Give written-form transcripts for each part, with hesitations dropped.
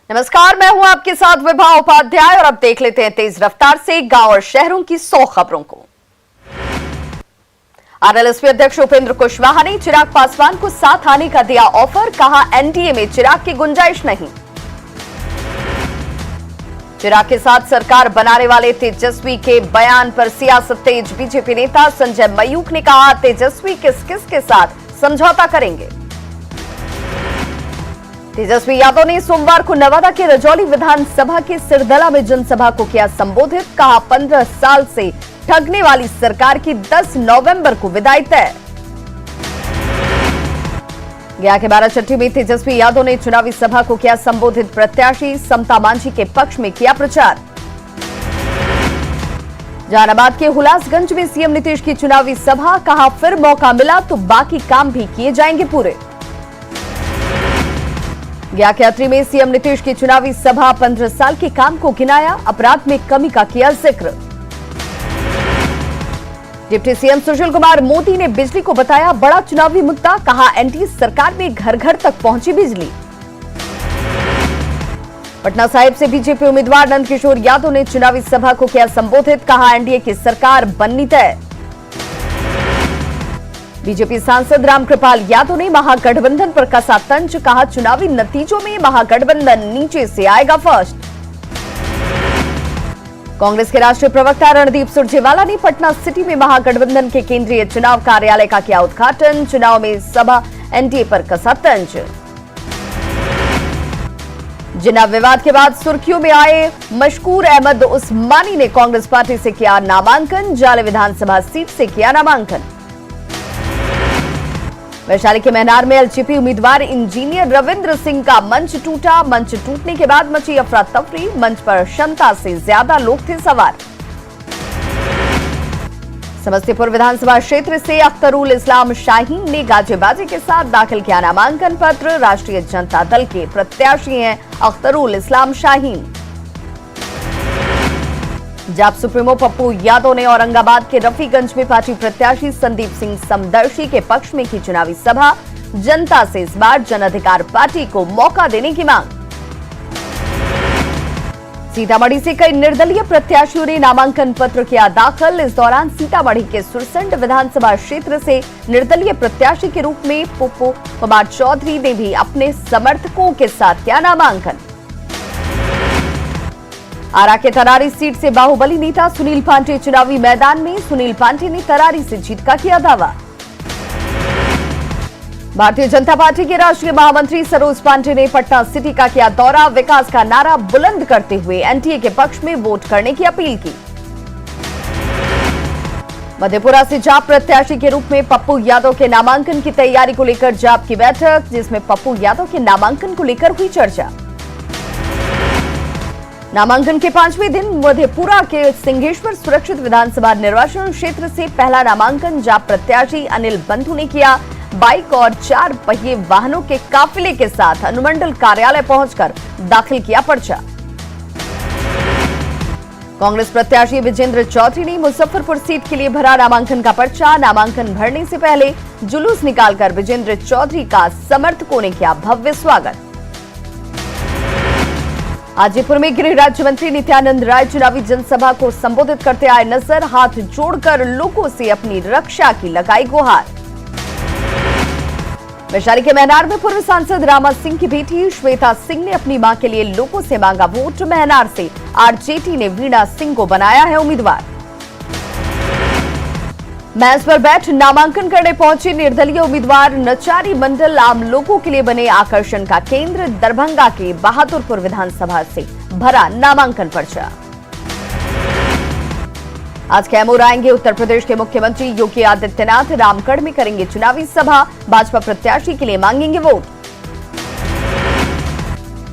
नमस्कार, मैं हूं आपके साथ विभा उपाध्याय और अब देख लेते हैं तेज रफ्तार से गांव और शहरों की 100 खबरों को। आरएलएसपी अध्यक्ष उपेंद्र कुशवाहा ने चिराग पासवान को साथ आने का दिया ऑफर, कहा एनडीए में चिराग की गुंजाइश नहीं। चिराग के साथ सरकार बनाने वाले तेजस्वी के बयान पर सियासत तेज। बीजेपी नेता संजय मयूख ने कहा तेजस्वी किस किस के साथ समझौता करेंगे। तेजस्वी यादव ने सोमवार को नवादा के रजौली विधानसभा के सिरदला में जनसभा को किया संबोधित, कहा 15 साल से ठगने वाली सरकार की 10 नवंबर को विदाई तय। गया के बाराचट्टी में तेजस्वी यादव ने चुनावी सभा को किया संबोधित, प्रत्याशी समता मांझी के पक्ष में किया प्रचार। जहानाबाद के हुलासगंज में सीएम नीतीश की चुनावी सभा, कहा फिर मौका मिला तो बाकी काम भी किए जाएंगे पूरे। गया के अत्री में सीएम नीतीश की चुनावी सभा, 15 साल के काम को गिनाया, अपराध में कमी का किया जिक्र। डिप्टी सीएम सुशील कुमार मोदी ने बिजली को बताया बड़ा चुनावी मुद्दा, कहा एनडीए सरकार में घर घर तक पहुंची बिजली। पटना साहिब से बीजेपी उम्मीदवार नंदकिशोर यादव ने चुनावी सभा को किया संबोधित, कहा एनडीए की सरकार बननी तय। बीजेपी सांसद रामकृपाल यादव ने महागठबंधन पर कसा तंज, कहा चुनावी नतीजों में महागठबंधन नीचे से आएगा फर्स्ट। कांग्रेस के राष्ट्रीय प्रवक्ता रणदीप सुरजेवाला ने पटना सिटी में महागठबंधन के केंद्रीय चुनाव कार्यालय का किया उद्घाटन, चुनाव में सभा एनडीए पर कसा तंज। जिन्ना विवाद के बाद सुर्खियों में आए मशकूर अहमद उस्मानी ने कांग्रेस पार्टी से किया नामांकन, जाले विधानसभा सीट से किया नामांकन। वैशाली के महनार में एलजेपी उम्मीदवार इंजीनियर रविंद्र सिंह का मंच टूटा, मंच टूटने के बाद मची अफरा तफरी, मंच पर क्षमता से ज्यादा लोग थे सवार। समस्तीपुर विधानसभा क्षेत्र से अख्तरुल इस्लाम शाहीन ने गाजे बाजे के साथ दाखिल किया नामांकन पत्र, राष्ट्रीय जनता दल के प्रत्याशी हैं अख्तरुल इस्लाम शाहीन। जाप सुप्रीमो पप्पू यादव ने औरंगाबाद के रफीगंज में पार्टी प्रत्याशी संदीप सिंह समदर्शी के पक्ष में की चुनावी सभा, जनता से इस बार जन अधिकार पार्टी को मौका देने की मांग। सीतामढ़ी से कई निर्दलीय प्रत्याशियों ने नामांकन पत्र किया दाखिल, इस दौरान सीतामढ़ी के सुरसंड विधानसभा क्षेत्र से निर्दलीय प्रत्याशी के रूप में पप्पू कुमार चौधरी ने भी अपने समर्थकों के साथ किया नामांकन। आरा के तरारी सीट से बाहुबली नेता सुनील पांडे चुनावी मैदान में, सुनील पांडे ने तरारी से जीत का किया दावा। भारतीय जनता पार्टी के राष्ट्रीय महामंत्री सरोज पांडे ने पटना सिटी का किया दौरा, विकास का नारा बुलंद करते हुए एनडीए के पक्ष में वोट करने की अपील की। मधेपुरा से जाप प्रत्याशी के रूप में पप्पू यादव के नामांकन की तैयारी को लेकर जाप की बैठक, जिसमें पप्पू यादव के नामांकन को लेकर हुई चर्चा। नामांकन के 5वें दिन मधेपुरा के सिंहेश्वर सुरक्षित विधानसभा निर्वाचन क्षेत्र से पहला नामांकन जाप प्रत्याशी अनिल बंधु ने किया, बाइक और 4 पहिए वाहनों के काफिले के साथ अनुमंडल कार्यालय पहुंचकर दाखिल किया पर्चा। कांग्रेस प्रत्याशी विजेंद्र चौधरी ने मुजफ्फरपुर सीट के लिए भरा नामांकन का पर्चा, नामांकन भरने से पहले जुलूस निकालकर विजेंद्र चौधरी का समर्थकों ने किया भव्य स्वागत। हाजीपुर में गृह राज्य मंत्री नित्यानंद राय चुनावी जनसभा को संबोधित करते आए नजर, हाथ जोड़कर लोगों से अपनी रक्षा की लगाई गुहार। वैशाली के महनार में पूर्व सांसद रामा सिंह की बेटी श्वेता सिंह ने अपनी मां के लिए लोगों से मांगा वोट, महनार से आरजेडी ने वीणा सिंह को बनाया है उम्मीदवार। मैच पर बैठ नामांकन करने पहुंचे निर्दलीय उम्मीदवार नचारी मंडल आम लोगों के लिए बने आकर्षण का केंद्र, दरभंगा के बहादुरपुर विधानसभा से भरा नामांकन पर्चा। आज कैमूर आएंगे उत्तर प्रदेश के मुख्यमंत्री योगी आदित्यनाथ, रामगढ़ में करेंगे चुनावी सभा, भाजपा प्रत्याशी के लिए मांगेंगे वोट।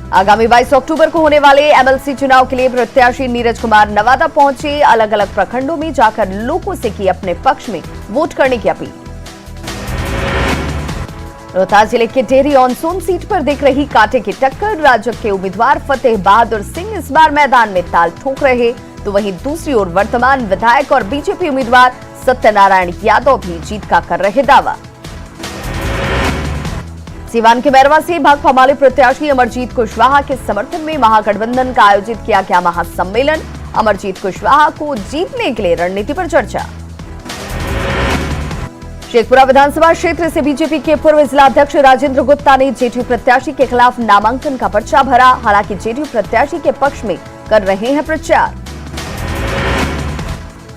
आगामी 22 अक्टूबर को होने वाले एमएलसी चुनाव के लिए प्रत्याशी नीरज कुमार नवादा पहुंचे, अलग अलग प्रखंडों में जाकर लोगों से की अपने पक्ष में वोट करने की अपील। रोहतास जिले के डेहरी ऑन सोन सीट पर दिख रही कांटे की टक्कर, राजग के उम्मीदवार फतेह बहादुर सिंह इस बार मैदान में ताल ठोक रहे, तो वहीं दूसरी ओर वर्तमान विधायक और बीजेपी उम्मीदवार सत्यनारायण यादव भी जीत का कर रहे दावा। सीवान के मैरवा से भाकपा माले प्रत्याशी अमरजीत कुशवाहा के समर्थन में महागठबंधन का आयोजित किया गया महासम्मेलन। अमरजीत कुशवाहा को जीतने के लिए रणनीति पर चर्चा। शेखपुरा विधानसभा क्षेत्र से बीजेपी के पूर्व जिला अध्यक्ष राजेंद्र गुप्ता ने जेडीयू प्रत्याशी के खिलाफ नामांकन का पर्चा भरा। हालांकि जेडीयू प्रत्याशी के पक्ष में कर रहे हैं प्रचार।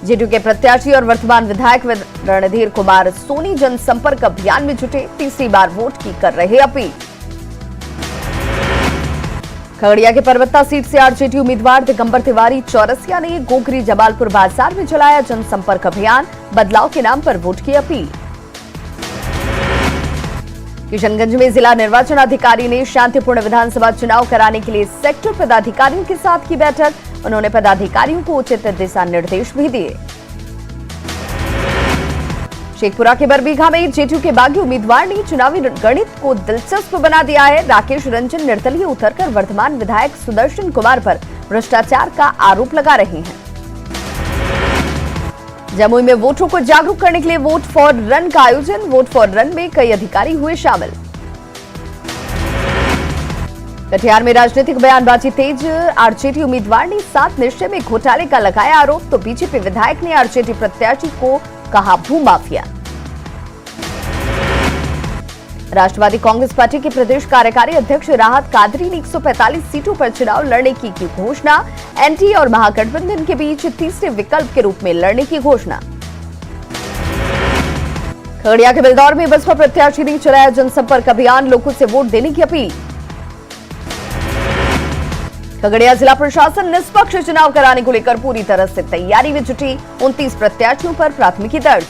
जेडीयू के प्रत्याशी और वर्तमान विधायक रणधीर कुमार सोनी जनसंपर्क अभियान में जुटे, तीसरी बार वोट की कर रहे अपील। खगड़िया के परबत्ता सीट से आरजेडी उम्मीदवार दिगंबर तिवारी चौरसिया ने गोगरी जमालपुर बाजार में चलाया जनसंपर्क अभियान, बदलाव के नाम पर वोट की अपील। किशनगंज में जिला निर्वाचन अधिकारी ने शांतिपूर्ण विधानसभा चुनाव कराने के लिए सेक्टर पदाधिकारियों के साथ की बैठक। उन्होंने पदाधिकारियों को उचित दिशा निर्देश भी दिए। शेखपुरा के बरबीघा में जेडीयू के बागी उम्मीदवार ने चुनावी गणित को दिलचस्प बना दिया है। राकेश रंजन निर्दलीय उतरकर वर्तमान विधायक सुदर्शन कुमार पर भ्रष्टाचार का आरोप लगा रहे हैं। जमुई में वोटरों को जागरूक करने के लिए वोट फॉर रन का आयोजन। वोट फॉर रन में कई अधिकारी हुए शामिल। कटिहार में राजनीतिक बयानबाजी तेज। आरजेडी उम्मीदवार ने 7 निश्चय में घोटाले का लगाया आरोप, तो बीजेपी विधायक ने आरजेडी प्रत्याशी को कहा भूमाफिया। राष्ट्रवादी कांग्रेस पार्टी के प्रदेश कार्यकारी अध्यक्ष राहत कादरी ने 145 सीटों पर चुनाव लड़ने की घोषणा। एनडीए और महागठबंधन के बीच तीसरे विकल्प के रूप में लड़ने की घोषणा। खगड़िया के बिलदौर में बसपा प्रत्याशी ने चलाया जनसंपर्क अभियान, लोगों से वोट देने की अपील। खगड़िया जिला प्रशासन निष्पक्ष चुनाव कराने को लेकर पूरी तरह से तैयारी में जुटी। 29 प्रत्याशियों पर प्राथमिकी दर्ज।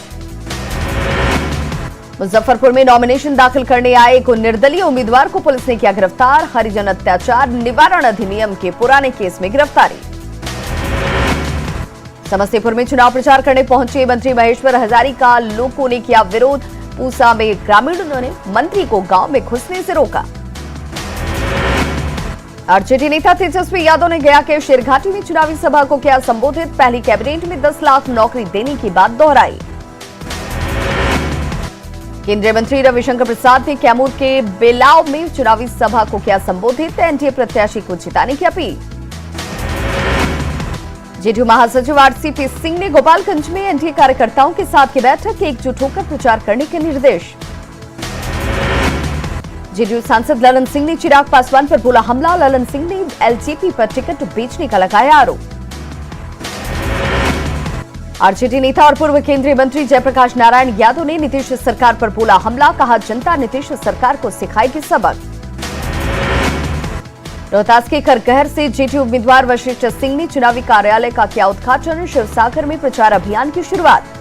मुजफ्फरपुर में नॉमिनेशन दाखिल करने आए एक निर्दलीय उम्मीदवार को पुलिस ने किया गिरफ्तार। हरिजन अत्याचार निवारण अधिनियम के पुराने केस में गिरफ्तारी। समस्तीपुर में चुनाव प्रचार करने पहुंचे मंत्री महेश्वर हजारी का लोगों ने किया विरोध। पूसा में ग्रामीणों ने मंत्री को गांव में घुसने से रोका। आरजेडी नेता तेजस्वी यादव ने गया के शेरघाटी में चुनावी सभा को किया संबोधित। पहली कैबिनेट में 10 लाख नौकरी देने की बात दोहराई। केंद्रीय मंत्री रविशंकर प्रसाद ने कैमूर के बेलाव में चुनावी सभा को किया संबोधित। एनडीए प्रत्याशी को जिताने की अपील। जेडीयू महासचिव आरसीपी सिंह ने गोपालगंज में एनडीए कार्यकर्ताओं के साथ की बैठक, एकजुट होकर प्रचार करने के निर्देश। जेडीयू सांसद ललन सिंह ने चिराग पासवान पर बोला हमला। ललन सिंह ने एलजेपी पर टिकट बेचने का लगाया आरोप। आरजेडी नेता और पूर्व केंद्रीय मंत्री जयप्रकाश नारायण यादव ने नीतीश सरकार पर बोला हमला। कहा जनता नीतीश सरकार को सिखाएगी सबक। रोहतास के खरकहर से जेडीयू उम्मीदवार वशिष्ठ सिंह ने चुनावी कार्यालय का किया उद्घाटन। शिवसागर में प्रचार अभियान की शुरुआत।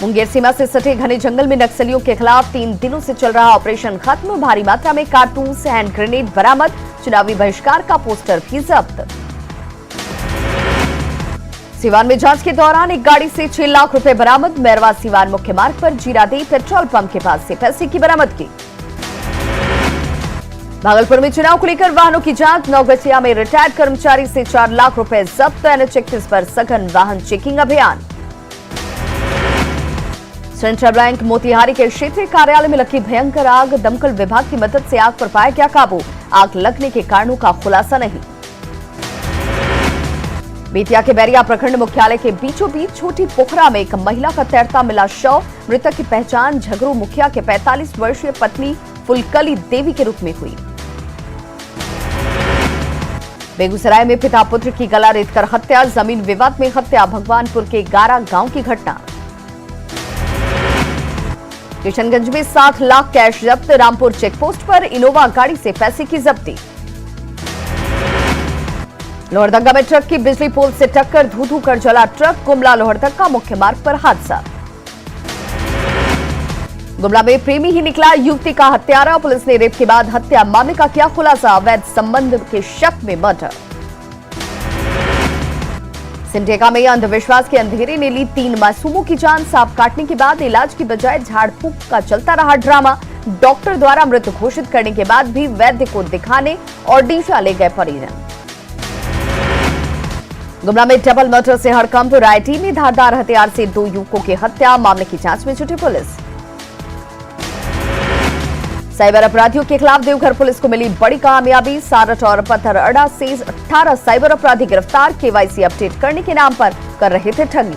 मुंगेर सीमा से सटे घने जंगल में नक्सलियों के खिलाफ 3 दिनों से चल रहा ऑपरेशन खत्म। भारी मात्रा में कारतूस, हैंड ग्रेनेड बरामद। चुनावी बहिष्कार का पोस्टर भी जब्त। सीवान में जांच के दौरान एक गाड़ी से 6 लाख रुपए बरामद। मैरवा सीवान मुख्य मार्ग पर जीरादेई पेट्रोल पंप के पास से पैसे की बरामदगी। भागलपुर में चुनाव को लेकर वाहनों की जांच। नौगछिया में रिटायर्ड कर्मचारी से 4 लाख रुपए जब्त। एनएच 31 पर सघन वाहन चेकिंग अभियान। सेंट्रल बैंक मोतिहारी के क्षेत्रीय कार्यालय में लगी भयंकर आग। दमकल विभाग की मदद से आग पर पाया गया काबू। आग लगने के कारणों का खुलासा नहीं। बेतिया के बैरिया प्रखंड मुख्यालय के बीचों बीच छोटी पोखरा में एक महिला का तैरता मिला शव। मृतक की पहचान झगरू मुखिया के 45 वर्षीय पत्नी फुलकली देवी के रूप में हुई। बेगूसराय में पिता पुत्र की गला रेतकर हत्या। जमीन विवाद में हत्या। भगवानपुर के गारा गांव की घटना। किशनगंज में 7 लाख कैश जब्त। रामपुर चेकपोस्ट पर इनोवा गाड़ी से पैसे की जब्ती। लोहरदंगा में ट्रक की बिजली पोल से टक्कर, धू-धू कर जला ट्रक। गुमला लोहरदंगा मुख्य मार्ग पर हादसा। गुमला में प्रेमी ही निकला युवती का हत्यारा। पुलिस ने रेप के बाद हत्या मामले का किया खुलासा। अवैध संबंध के शक में मर्डर। सिमडेगा में अंधविश्वास के अंधेरे ने ली 3 मासूमों की जान। सांप काटने के बाद इलाज की बजाय झाड़ फूंक का चलता रहा ड्रामा। डॉक्टर द्वारा मृत घोषित करने के बाद भी वैद्य को दिखाने ओडिशा ले गए परिजन। गुमला में डबल मर्डर से हड़कंप। रायटी में धारदार हथियार से 2 युवकों की हत्या। मामले की जांच में जुटी पुलिस। साइबर अपराधियों के खिलाफ देवघर पुलिस को मिली बड़ी कामयाबी। सारठ और पत्थर अड्डा से 18 साइबर अपराधी गिरफ्तार। केवाईसी अपडेट करने के नाम पर कर रहे थे ठगी।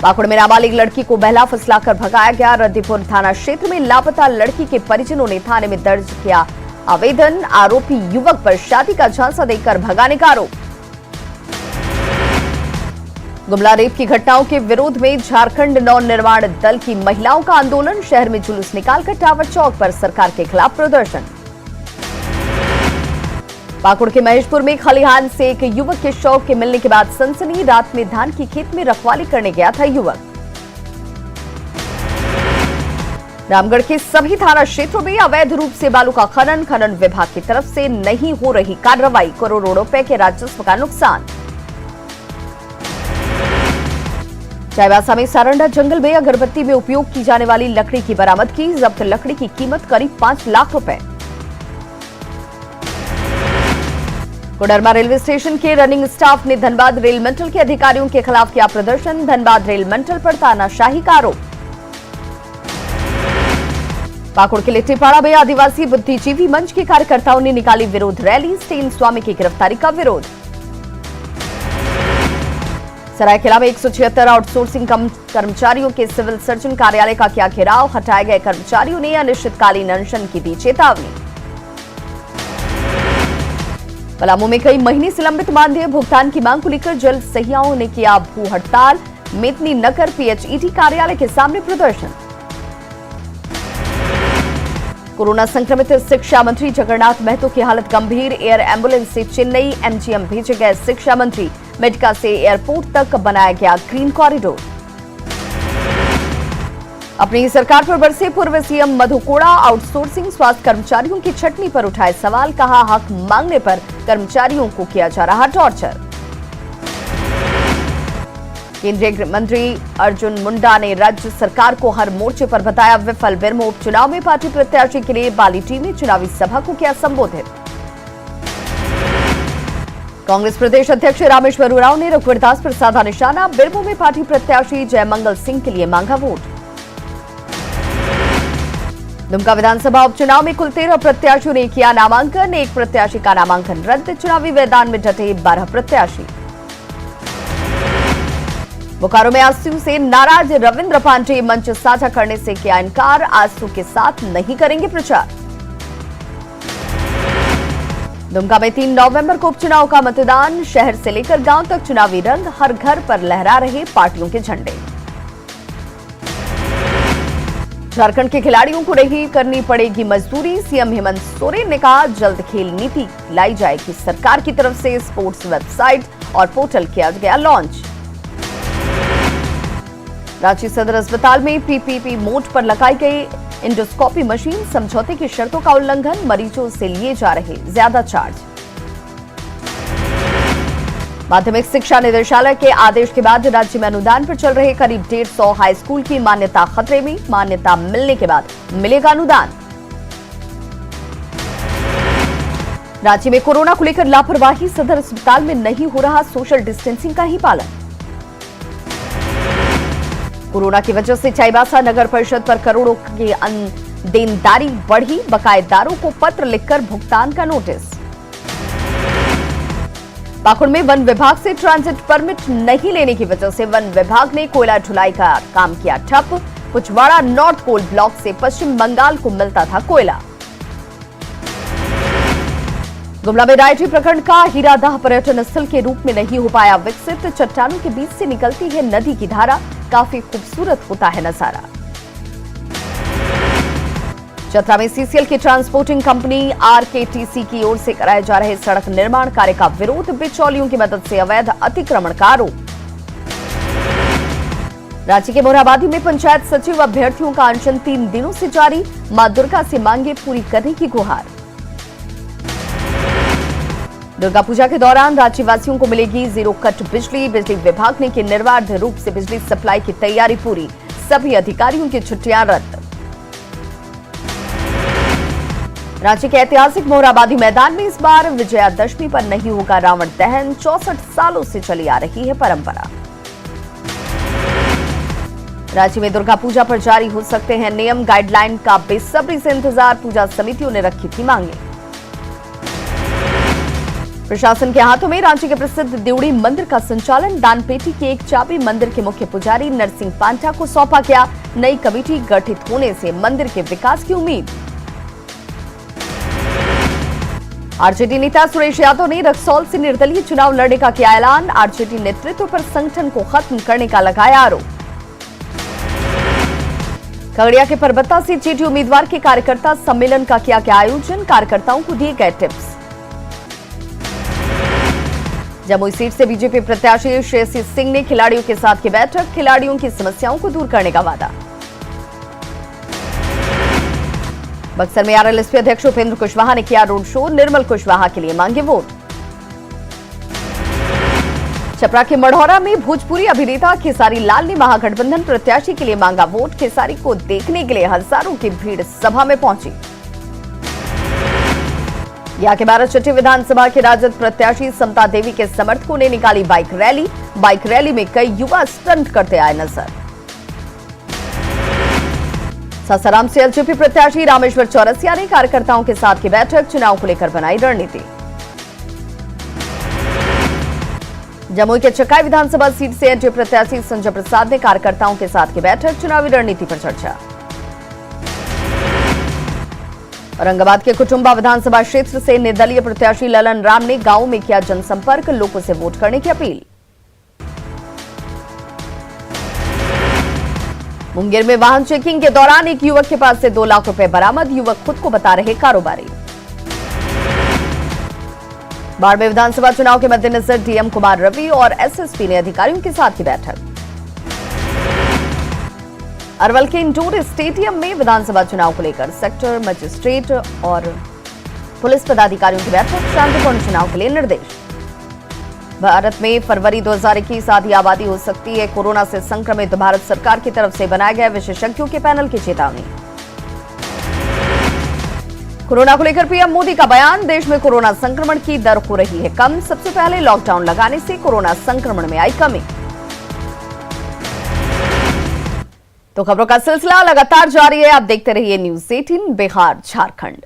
पाकुड़ में नाबालिग लड़की को बहला फुसलाकर भगाया गया। रद्दीपुर थाना क्षेत्र में लापता लड़की के परिजनों ने थाने में दर्ज किया आवेदन। आरोपी युवक पर शादी का झांसा देकर भगाने का आरोप। गुमला रेप की घटनाओं के विरोध में झारखंड नव निर्माण दल की महिलाओं का आंदोलन। शहर में जुलूस निकालकर टावर चौक पर सरकार के खिलाफ प्रदर्शन। पाकुड़ के महेशपुर में खलिहान से एक युवक के शव के मिलने के बाद सनसनी। रात में धान की खेत में रखवाली करने गया था युवक। रामगढ़ के सभी थाना क्षेत्रों में अवैध रूप से बालू का खनन विभाग की तरफ से नहीं हो रही कार्रवाई। करोड़ों रुपए के राजस्व का नुकसान। चाईबासा में सारंडा जंगल में अगरबत्ती में उपयोग की जाने वाली लकड़ी की बरामदगी। जब्त लकड़ी की कीमत करीब 5 लाख रुपए। कोडरमा रेलवे स्टेशन के रनिंग स्टाफ ने धनबाद रेल मंडल के अधिकारियों के खिलाफ किया प्रदर्शन। धनबाद रेल मंडल पर तानाशाही का आरोप। पाकुड़ के लिट्टीपाड़ा में आदिवासी बुद्धिजीवी मंच के कार्यकर्ताओं ने निकाली विरोध रैली। स्टील स्वामी की गिरफ्तारी का विरोध। सरायकेला में 176 आउटसोर्सिंग कर्मचारियों के सिविल सर्जन कार्यालय का किया घेराव। हटाए गए कर्मचारियों ने अनिश्चितकालीन अनशन की दी चेतावनी। पलामू में कई महीने से लंबित मानदेय भुगतान की मांग को लेकर जल सहियाओं ने किया भू हड़ताल। मेदनी नगर पीएचईडी कार्यालय के सामने प्रदर्शन। कोरोना संक्रमित शिक्षा मंत्री जगन्नाथ महतो की हालत गंभीर। एयर एम्बुलेंस से चेन्नई एमजीएम भेजे गए शिक्षा मंत्री। मेडका से एयरपोर्ट तक बनाया गया ग्रीन कॉरिडोर। अपनी सरकार पर बरसे पूर्व सीएम मधु कोड़ा। आउटसोर्सिंग स्वास्थ्य कर्मचारियों की छटनी पर उठाए सवाल। कहा हक मांगने पर कर्मचारियों को किया जा रहा टॉर्चर। केंद्रीय गृह मंत्री अर्जुन मुंडा ने राज्य सरकार को हर मोर्चे पर बताया विफल। बेरमो उपचुनाव में पार्टी प्रत्याशी के लिए बाली टीम ने चुनावी सभा को किया संबोधित। कांग्रेस प्रदेश अध्यक्ष रामेश्वर उरांव ने रघुवरदास पर साधा निशाना। बेरमो में पार्टी प्रत्याशी जयमंगल सिंह के लिए मांगा वोट। दुमका विधानसभा उपचुनाव में कुल 13 प्रत्याशियों ने किया नामांकन। एक प्रत्याशी का नामांकन रद्द। चुनावी मैदान में डटे 12 प्रत्याशी। बोकारो में आजसू से नाराज रविंद्र पांडे मंच साझा करने से किया इनकार। आजसू के साथ नहीं करेंगे प्रचार। दुमका में 3 नवंबर को उपचुनाव का मतदान। शहर से लेकर गांव तक चुनावी रंग। हर घर पर लहरा रहे पार्टियों के झंडे। झारखंड के खिलाड़ियों को नहीं करनी पड़ेगी मजदूरी। सीएम हेमंत सोरेन ने कहा जल्द खेल नीति लाई जाएगी। सरकार की तरफ से स्पोर्ट्स वेबसाइट और पोर्टल किया गया लॉन्च। रांची सदर अस्पताल में पीपीपी मोड पर लगाई गई इंडोस्कोपी मशीन। समझौते की शर्तों का उल्लंघन। मरीजों से लिए जा रहे ज्यादा चार्ज। माध्यमिक शिक्षा निदेशालय के आदेश के बाद राज्य में अनुदान पर चल रहे करीब 150 हाई स्कूल की मान्यता खतरे में। मान्यता मिलने के बाद मिलेगा अनुदान। रांची में कोरोना को लेकर लापरवाही। सदर अस्पताल में नहीं हो रहा सोशल डिस्टेंसिंग का ही पालन। कोरोना की वजह से चाईबासा नगर परिषद पर करोड़ों की देनदारी बढ़ी। बकायेदारों को पत्र लिखकर भुगतान का नोटिस। पाकुड़ में वन विभाग से ट्रांजिट परमिट नहीं लेने की वजह से वन विभाग ने कोयला ढुलाई का काम किया ठप। पुचवाड़ा नॉर्थ कोल ब्लॉक से पश्चिम बंगाल को मिलता था कोयला। गुमला में रायटी प्रखंड का हीरादाह पर्यटन स्थल के रूप में नहीं हो पाया विकसित। चट्टानों के बीच से निकलती है नदी की धारा। काफी खूबसूरत होता है नजारा। चतरा में सीसीएल की ट्रांसपोर्टिंग कंपनी आरकेटीसी की ओर से कराए जा रहे सड़क निर्माण कार्य का विरोध। बिचौलियों की मदद से अवैध अतिक्रमण का आरोप। रांची के मोरहाबादी में पंचायत सचिव अभ्यर्थियों का अनशन 3 दिनों से जारी। मां दुर्गा से मांगे पूरी करने की गुहार। दुर्गा पूजा के दौरान रांची वासियों को मिलेगी जीरो कट बिजली। बिजली विभाग ने की निर्बाध रूप से बिजली सप्लाई की तैयारी पूरी। सभी अधिकारियों की छुट्टियां रद्द। रांची के ऐतिहासिक मोरहाबादी मैदान में इस बार विजयादशमी पर नहीं होगा रावण दहन। 64 सालों से चली आ रही है परंपरा। रांची में दुर्गा पूजा पर जारी हो सकते हैं नियम, गाइडलाइन का बेसब्री से इंतजार, पूजा समितियों ने रखी थी मांगे। प्रशासन के हाथों में रांची के प्रसिद्ध देवड़ी मंदिर का संचालन, दानपेटी की एक चाबी मंदिर के मुख्य पुजारी नरसिंह पांठा को सौंपा गया। नई कमेटी गठित होने से मंदिर के विकास की उम्मीद। आरजेडी नेता सुरेश यादव ने रक्सौल से निर्दलीय चुनाव लड़ने का किया ऐलान, आरजेडी नेतृत्व पर संगठन को खत्म करने का लगाया आरोप। खगड़िया के परबत्ता से जेडी उम्मीदवार के कार्यकर्ता सम्मेलन का किया गया आयोजन, कार्यकर्ताओं को दिए गए टिप्स। जमुई सीट से बीजेपी प्रत्याशी श्रेयसी सिंह ने खिलाड़ियों के साथ की बैठक, खिलाड़ियों की समस्याओं को दूर करने का वादा। बक्सर में आरएलएसपी अध्यक्ष उपेंद्र कुशवाहा ने किया रोड शो, निर्मल कुशवाहा के लिए मांगे वोट। छपरा के मढ़ौरा में भोजपुरी अभिनेता खेसारी लाल ने महागठबंधन प्रत्याशी के लिए मांगा वोट, खेसारी को देखने के लिए हजारों की भीड़ सभा में पहुंची। यहाँ के 12 विधानसभा के राजद प्रत्याशी समता देवी के समर्थकों ने निकाली बाइक रैली, बाइक रैली में कई युवा स्टंट करते आए नजर। सासाराम से एलजेपी प्रत्याशी रामेश्वर चौरसिया ने कार्यकर्ताओं के साथ की बैठक, चुनाव को लेकर बनाई रणनीति। जमुई के चकाई विधानसभा सीट से एनडीए प्रत्याशी संजय प्रसाद ने कार्यकर्ताओं के साथ की बैठक, चुनावी रणनीति पर चर्चा। औरंगाबाद के कुटुंबा विधानसभा क्षेत्र से निर्दलीय प्रत्याशी ललन राम ने गांव में किया जनसंपर्क, लोगों से वोट करने की अपील। मुंगेर में वाहन चेकिंग के दौरान एक युवक के पास से 2 लाख रुपए बरामद, युवक खुद को बता रहे कारोबारी। बाड़मेर विधानसभा चुनाव के मद्देनजर डीएम कुमार रवि और एसएसपी ने अधिकारियों के साथ की बैठक। अरवल के इंडोर स्टेडियम में विधानसभा चुनाव को लेकर सेक्टर मजिस्ट्रेट और पुलिस पदाधिकारियों की बैठक, शांतिपूर्ण चुनाव के लिए निर्देश। भारत में फरवरी 2021 आधी आबादी हो सकती है कोरोना से संक्रमित, भारत सरकार की तरफ से बनाए गए विशेषज्ञों के पैनल की चेतावनी। कोरोना को लेकर पीएम मोदी का बयान, देश में कोरोना संक्रमण की दर हो रही है कम, सबसे पहले लॉकडाउन लगाने से कोरोना संक्रमण में आई कमी। तो खबरों का सिलसिला लगातार जारी है, आप देखते रहिए न्यूज़ 18 बिहार झारखंड।